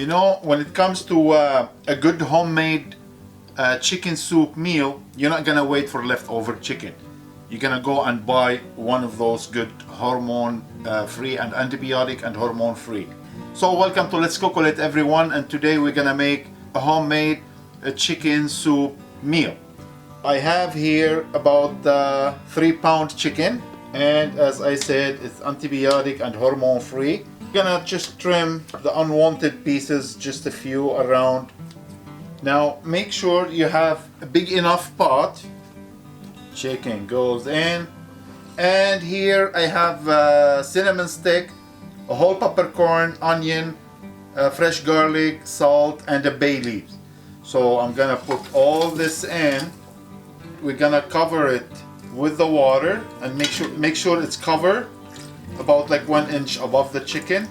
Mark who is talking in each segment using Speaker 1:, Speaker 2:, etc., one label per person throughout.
Speaker 1: You know, when it comes to a good homemade chicken soup meal, you're not gonna wait for leftover chicken. You're gonna go and buy one of those good hormone free and antibiotic and hormone free. So welcome to Let's Cook It, everyone, and today we're gonna make a homemade chicken soup meal. I have here about 3-pound chicken, and as I said, it's antibiotic and hormone free. Gonna just trim the unwanted pieces, just a few around. Now make sure you have a big enough pot. Chicken goes in, and here I have a cinnamon stick, a whole peppercorn, onion, fresh garlic, salt, and a bay leaf. So I'm gonna put all this in. We're gonna cover it with the water and make sure it's covered about like 1 inch above the chicken.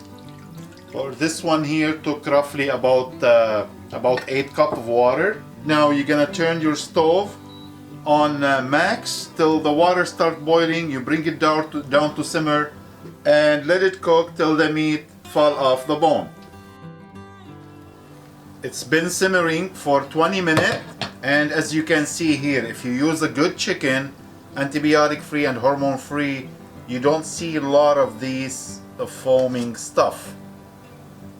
Speaker 1: For this one here took roughly about 8 cups of water. Now you're gonna turn your stove on max till the water starts boiling. You bring it down to simmer and let it cook till the meat fall off the bone. It's been simmering for 20 minutes, and as you can see here, if you use a good chicken, antibiotic free and hormone free, you don't see a lot of these foaming stuff.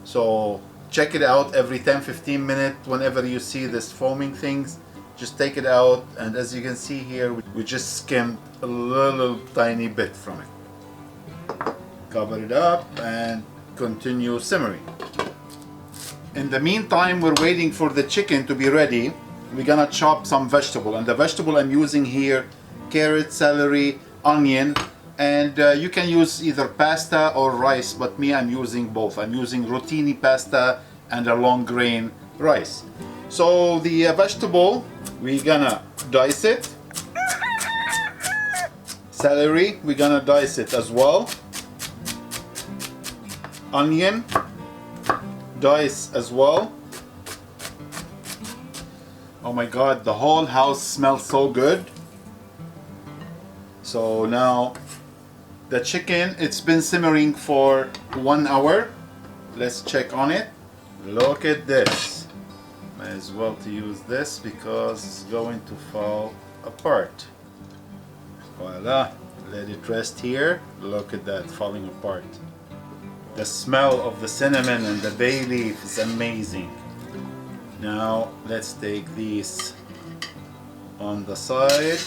Speaker 1: So check it out every 10-15 minutes. Whenever you see this foaming things, just take it out, and as you can see here, we just skimmed a little tiny bit from it. Cover it up and continue simmering. In the meantime, we're waiting for the chicken to be ready. We're gonna chop some vegetable, and the vegetable I'm using here, carrot, celery, onion, and you can use either pasta or rice, but me, I'm using both. I'm using Rotini pasta and a long grain rice. So the vegetable, we're gonna dice it. Celery, we're gonna dice it as well. Onion, dice as well. Oh my god, the whole house smells so good. So now the chicken, it's been simmering for 1 hour. Let's check on it. Look at this. Might as well to use this because it's going to fall apart. Voila. Let it rest here. Look at that, falling apart. The smell of the cinnamon and the bay leaf is amazing. Now let's take these on the side.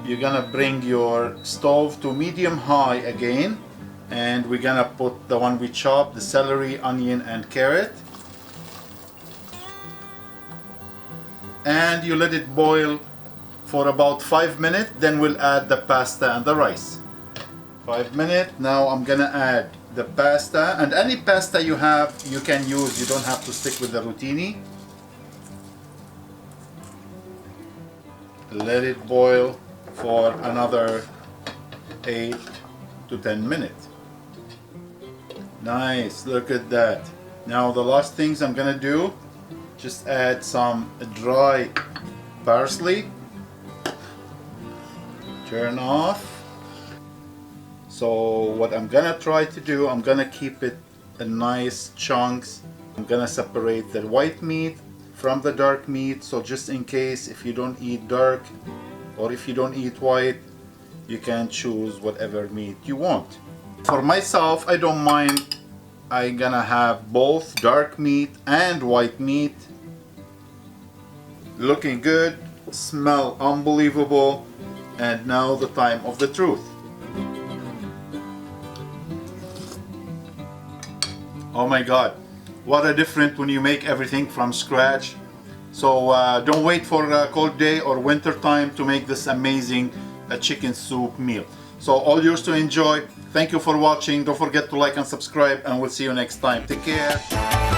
Speaker 1: You're gonna bring your stove to medium high again, and we're gonna put the one we chopped, the celery, onion, and carrot, and you let it boil for about 5 minutes. Then we'll add the pasta and the rice. 5 minutes. Now I'm gonna add the pasta, and any pasta you have you can use. You don't have to stick with the Rotini. Let it boil for another 8 to 10 minutes. Nice, look at that. Now the last things I'm gonna do, just add some dry parsley. Turn off. So what I'm gonna try to do, I'm gonna keep it in nice chunks. I'm gonna separate the white meat from the dark meat, so just in case if you don't eat dark or if you don't eat white, you can choose whatever meat you want. For myself, I don't mind. I'm gonna have both dark meat and white meat. Looking good, smell unbelievable, and now the time of the truth. Oh my god, what a difference when you make everything from scratch. So don't wait for a cold day or winter time to make this amazing chicken soup meal. So all yours to enjoy. Thank you for watching. Don't forget to like and subscribe, and we'll see you next time. Take care.